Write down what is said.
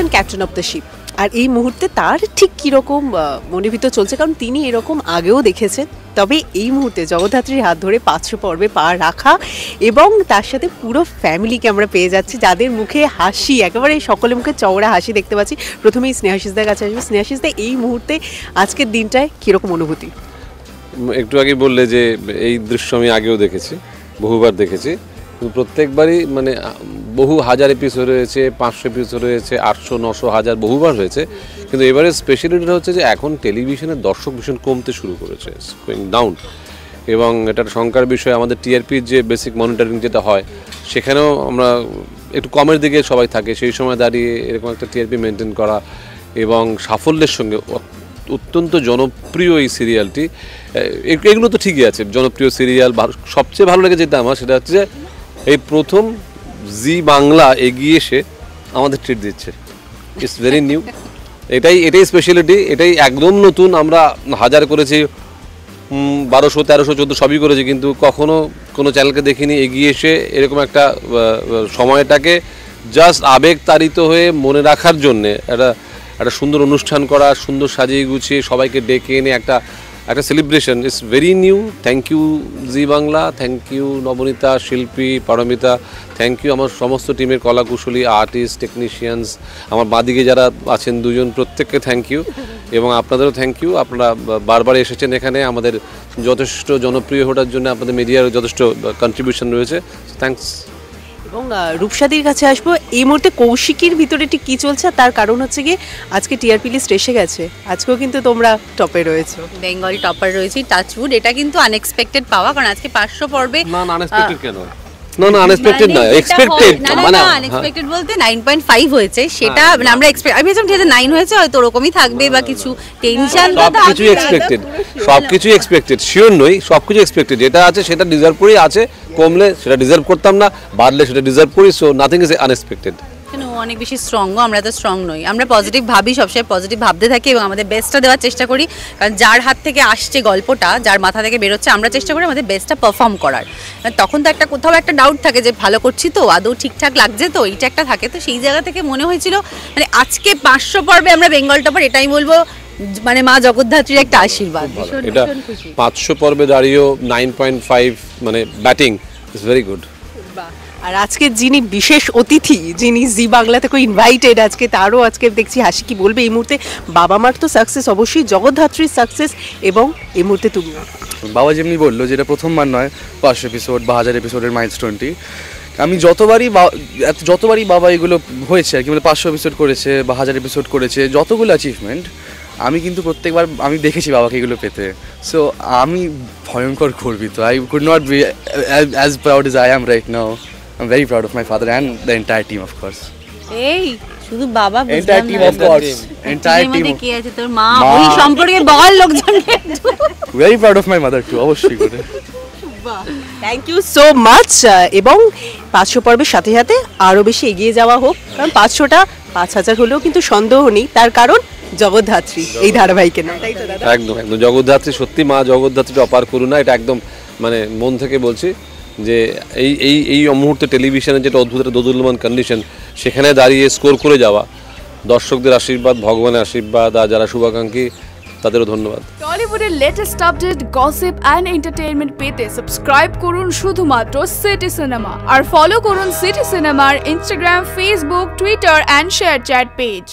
হচ্ছেন captain of the ship, আর এই মুহূর্তে তার ঠিক কীরকম মনের ভিতর চলছে, কারণ তিনি এরকম আগেও দেখেছেন। তবে এই মুহূর্তে জগদ্ধাত্রীর হাত ধরে 500 পর্বে পা রাখা এবং তার সাথে পুরো ফ্যামিলিকে আমরা পেয়ে যাচ্ছি, যাদের মুখে হাসি, একেবারে সকলের মুখে চওড়া হাসি দেখতে পাচ্ছি। প্রথমেই স্নেহাশিসদার কাছে আসবে। স্নেহাশিসদা, এই মুহূর্তে আজকের দিনটায় কীরকম অনুভূতি? একটু আগে বললে যে এই দৃশ্য আমি আগেও দেখেছি, বহুবার দেখেছি, কিন্তু প্রত্যেকবারই মানে বহু হাজার এপিসোড হয়েছে, 500 এপিসোড হয়েছে, 800, 900, 1000 বহুবার হয়েছে, কিন্তু এবারে স্পেশালিটিটা হচ্ছে যে এখন টেলিভিশনের দর্শক ভীষণ কমতে শুরু করেছে, গোয়িং ডাউন। এবং এটার শঙ্কার বিষয়, আমাদের টিআরপির যে বেসিক মনিটরিং যেটা হয় সেখানেও আমরা একটু কমের দিকে সবাই থাকে, সেই সময় দাঁড়িয়ে এরকম একটা টিআরপি মেনটেন করা এবং সাফল্যের সঙ্গে অত্যন্ত জনপ্রিয় এই সিরিয়ালটি, এগুলো তো ঠিকই আছে, জনপ্রিয় সিরিয়াল। সবচেয়ে ভালো লেগে যেটা আমার, সেটা হচ্ছে যে এই প্রথম জি বাংলা এগিয়ে এসে আমাদের ট্রিট দিচ্ছে। ইটস ভেরি নিউ, এটাই স্পেশালিটি, এটাই একদম নতুন। আমরা হাজার করেছি, 1200, 1300, 1400 সবই করেছি, কিন্তু কখনো কোনো চ্যানেলকে দেখিনি এগিয়ে এসে এরকম একটা সময়টাকে জাস্ট আবেগ তাড়িত হয়ে মনে রাখার জন্যে একটা সুন্দর অনুষ্ঠান করা, সুন্দর সাজিয়ে গুছিয়ে সবাইকে ডেকে এনে একটা celebration. It's very new. Thank you Zee Bangla, thank you Nabanita, Shilpi, Paramita, thank you আমার সমস্ত টিমের কলাকুশলী, আর্টিস্ট, টেকনিশিয়ানস, আমার বাঁদিকে যারা আছেন দুজন, প্রত্যেককে থ্যাংক ইউ, এবং আপনাদেরও থ্যাংক ইউ। আপনারা বারবার এসেছেন এখানে, আমাদের যথেষ্ট জনপ্রিয় হওয়ার জন্য আপনাদের মিডিয়ার যথেষ্ট কন্ট্রিবিউশন রয়েছে, থ্যাংকস। এবং রূপসাদির কাছে আসবো। এই মুহূর্তে কৌশিকীর ভিতরে ঠিক কী চলছে? তার কারণ হচ্ছে গিয়ে আজকে টিআরপি লিস্ট এসে গেছে, আজকেও কিন্তু তোমরা টপে রয়েছো, বেঙ্গল টপার রয়েছি, টাচউড। এটা কিন্তু আনএক্সপেক্টেড পাওয়া, কারণ আজকে 500 পর্বে না আনএক্সপেক্টেড কেন? না আনএক্সপেক্টেড না, এক্সপেক্টেড। মানে আনএক্সপেক্টেড বলতে 9.5 হয়েছে, সেটা মানে আমরা এক্সপেক্ট, আমি ভেবেছিলাম ঠিক আছে 9 হয়েছে, হয়তো ওরকমই থাকবে বা কিছু টেনশন। সবকিছু এক্সপেক্টেড, শিওর নই, সবকিছু এক্সপেক্টেড। যেটা আছে সেটা ডিজার্ভ করেই আছে, কমলে সেটা ডিজার্ভ করতাম না, বাড়লে সেটা ডিজার্ভ করি, সো নাথিং ইজ আনএক্সপেক্টেড। অনেক বেশি স্ট্রং, আমরা তো স্ট্রং নই, আমরা পজিটিভ ভাবি, সবসময় পজিটিভ ভাবতে থাকি এবং আমাদের বেস্টটা দেওয়ার চেষ্টা করি, কারণ যার হাত থেকে আসছে গল্পটা, যার মাথা থেকে বেরোচ্ছে, আমরা চেষ্টা করি আমাদের বেস্টটা পারফর্ম করার। তখন তো একটা কোথাও একটা ডাউট থাকে যে ভালো করছি তো, আদৌ ঠিকঠাক লাগছে তো, এইটা একটা থাকে। তো সেই জায়গা থেকে মনে হয়েছিল মানে আজকে 500 পর্বে আমরা বেঙ্গল টপার, এটাই বলবো মানে মা জগদ্ধাত্রীর একটা আশীর্বাদ। এটা 500 পর্বে দাঁড়িয়েও 9.5 মানে ব্যাটিং ইজ ভেরি গুড। আর আজকে যিনি বিশেষ অতিথি, যিনি জি বাংলা থেকে ইনভাইটেড আজকে, তারও আজকে দেখছি হাসি। কি বলবে এই মুহূর্তে? বাবা মার তো সাকসেস, অবশ্যই জগদ্ধাত্রীর সাকসেস, এবং এই মুহূর্তে তুমি বাবা যেমনি বললো যেটা প্রথমবার নয়, 500 এপিসোড বা 1000 এপিসোডের মাইলস্টোনটি, আমি যতবারই বাবা এগুলো হয়েছে আর কি, মানে 500 এপিসোড করেছে বা 1000 এপিসোড করেছে, যতগুলো অ্যাচিভমেন্ট আমি কিন্তু প্রত্যেকবার আমি দেখেছি বাবাকে এগুলো পেতে। সো আমি ভয়ঙ্কর গর্বিত। I could not be as proud age I am right now. I'm very proud of my father and the entire team, of course. এই শুধু বাবা, entire team, of course. Entire team. কি আছে তোর মা, ওই সম্পর্কে বল লোকজনকে। Very proud of my mother too, অবশ্যই করে। Thank you so much. এবং 500 পর্বের সাথে সাথে আরও বেশি এগিয়ে যাওয়া হোক, কারণ 500টা 5000 হলেও কিন্তু সন্দেহ নেই, তার কারণ জগদ্ধাত্রী এই ধারাবাহিকের নাম, তাই তো দাদা? একদম জগদ্ধাত্রী, সত্যি মা জগদ্ধাত্রীটা অপার করুণা, এটা একদম মানে মন থেকে বলছি যে এই মুহূর্তে টেলিভিশনের যেটা অদ্ভুত একটা দোদুল্যমান কন্ডিশন, সেখানে দাঁড়িয়ে স্কোর করে যাওয়া, দর্শকদের আশীর্বাদ, ভগবানের আশীর্বাদ, আর যারা শুভাকাঙ্ক্ষী তাদেরও ধন্যবাদ। টলিউডের latest update, gossip and entertainment পেতে সাবস্ক্রাইব করুন শুধুমাত্র সিটি সিনেমা, আর ফলো করুন সিটি সিনেমার Instagram, Facebook, Twitter and ShareChat page.